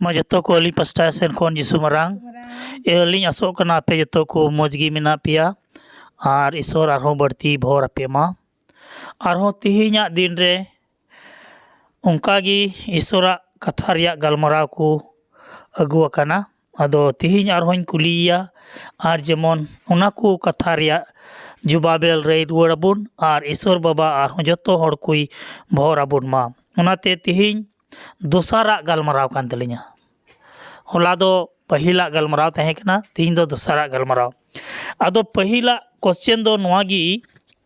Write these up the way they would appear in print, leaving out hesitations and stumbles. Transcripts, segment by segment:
मा जो को अली पास्टा सेन खन जिसु मारांग अली आसोग कना आपे जो को मजगी मेना पिया और ईश्वर आरहों बढ़ती भोर आपे मा आरहों तिहिना दिन रे उनकागी ईश्वरा कथा रिया गलमराव को अगु अकाना अदो तिहिन आरहों कुलिया और जेमन उना को कथा रिया जुबाबेल रे रुआबुन और ईश्वर बाबा आरहों जतो हर कोई भोर आबुन मा उनाते तिहिन दोसारा गलमराव कान तलिया होला दो पहिला गलमराव तहे कना तीन दो दोसारा गलमराव आदो पहिला क्वेश्चन दो नवागी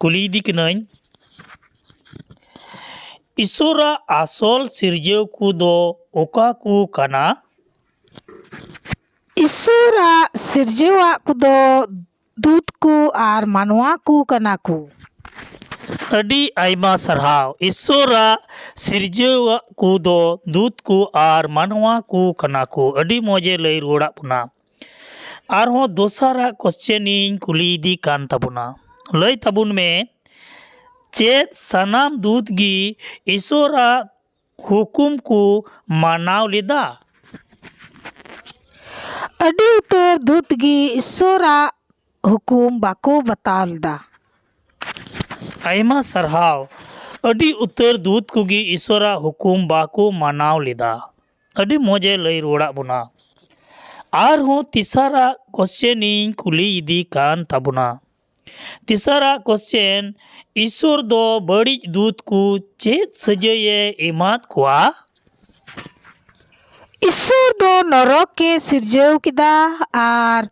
कुली दी कनई ईश्वरा आसल सिरजेव को दो ओका को कना ईश्वरा सिरजेवा को दो दूत को आर मानवा को कना को अडी आइमा सरहाव ईश्वरा सिरजेव को दो दूत को आर मानवा को कना को अडी मौजे लई रोड़ा पुना आरहों दोसारा क्वेश्चन इन कुली दी कान तबुना लई तबुन में चेत सनाम दूत गी ईश्वरा हुकुम को मानाव लिदा अडी उतर दूत गी ईश्वरा हुकुम बाको बताव लिदा आइमा सरहाव अडी उतर दूत कुगी ईश्वरा हुकुम बाको मानाव लिदा अडी मौजे लई रोड़ा बुना आर हों तीसरा क्वेश्चन इन कुली इदी कान तबुना तीसरा क्वेश्चन ईश्वर दो बड़ी दूत को चेत सजये इमात कुआ ईश्वर दो नरक के सिरजेव किदा आर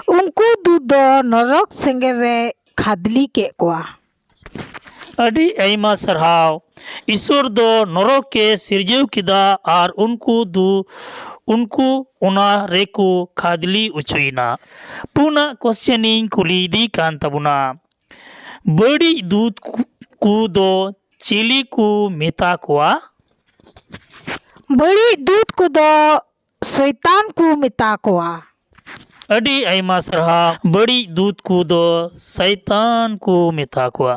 उनको दूत दो नरक सेंगे रे खादली के कुआ अडी आइमा सरहाव ईश्वर दो नरक के सिरजेव किदा और उनको उना रेको खादली उचुइना पुना क्वेश्चनिंग कुली दी कान तबुना बड़ी दूत को दो चिली को मेता कुआ बड़ी दूत को दो शैतान को मेता कुआ अडी आइमा सरहाव बड़ी दूत को दो शैतान को मेता कुआ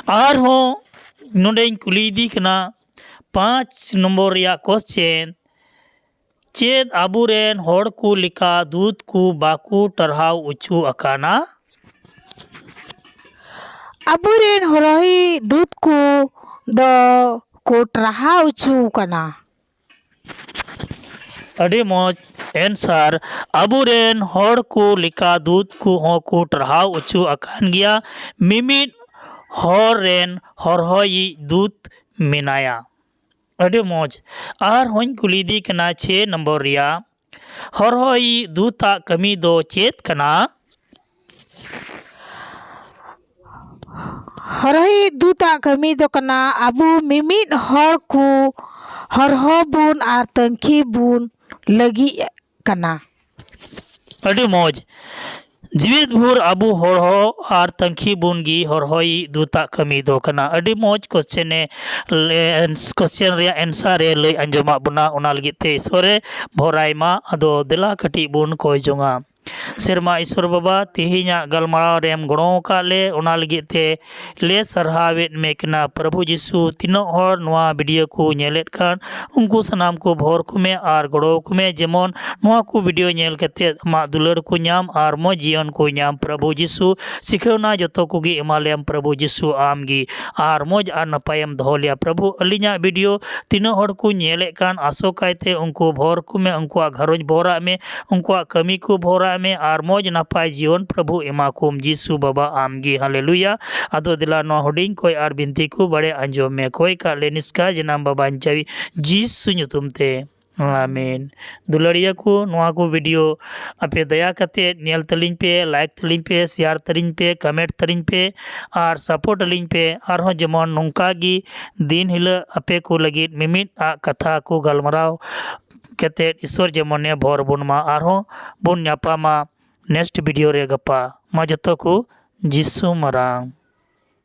आर हो नोडे कुली दी कना 5 नंबर रिया क्वेश्चन चेद आबुरेन होड़ को लिका दूत को बाकू टरहाव उचू अकाना आबुरेन होरही दूत को दो को टरहाव उचू कना अडी मौज आंसर आबुरेन होड़ को लिका दूत को हो को टरहाव उचू अकान गया मिमिट हर रेन हरहई दूत मेनाया अडी मौज आर हों कुली दी कना 6 नंबर रिया हरहई दूता कमी दो चेत कना हरही दूता कमी दो कना अबु मिमिट हर को हरह बुन आर तंखी बुन लगी कना अडी मौज जीवित भूर अबू हरहो और तंखी बुनगी हरहई दूता कमी दो कना अडी मौज क्वेश्चन रे आंसर रे लई अंजमा बुना उना लगी ते ईश्वरे भोराइमा अदो दिला कटी बुन कोई जोंगा सेरमा ईश्वर बाबा तिहिना गलमाराव रेम गणो का ले उना लगी ते ले सरहावेट मेकना प्रभु जिसु तीनो हर नवा वीडियो को नेलेट कान उनको सनाम को भोर कुमे और गड़ो कुमे जेमन नवा को वीडियो नेल कते मा दुलर को नाम और मो जीवन को नाम प्रभु जिसु सिखौना जतो कोगी एमालेम प्रभु जिसु आमगी और मोज और नपायम धोलिया प्रभु अलिना वीडियो तीनो हर को नेले कान आसो कायते उनको भोर कुमे उनको घरोज भोरा में उनको कमी को भोरा में और मौज नपाय जीवन प्रभु एमाकुम जिसु बाबा आमगी हालेलुया आदो दिला नो हुडिंग कोई और बिनती को बड़े अंजोम में कोई का लेनिस्का जनाम बाबा अंचावी जिसु ᱧᱩᱛᱩᱢ ते आमीन दुलड़िया को नवा को वीडियो आपे दया कते नेल तलिंग पे लाइक तलिंग पे शेयर तलिंग पे कमेंट तलिंग पे और सपोर्ट तलिंग पे और हो जमन नोंका गी दिन हिल आपे को लगी मिमिट आ कथा को गलमराव कते ईश्वर जमने भोर बुनमा और हो बुन न्यापामा नेक्स्ट वीडियो रे गपा मा जतो को जिसु मरांग।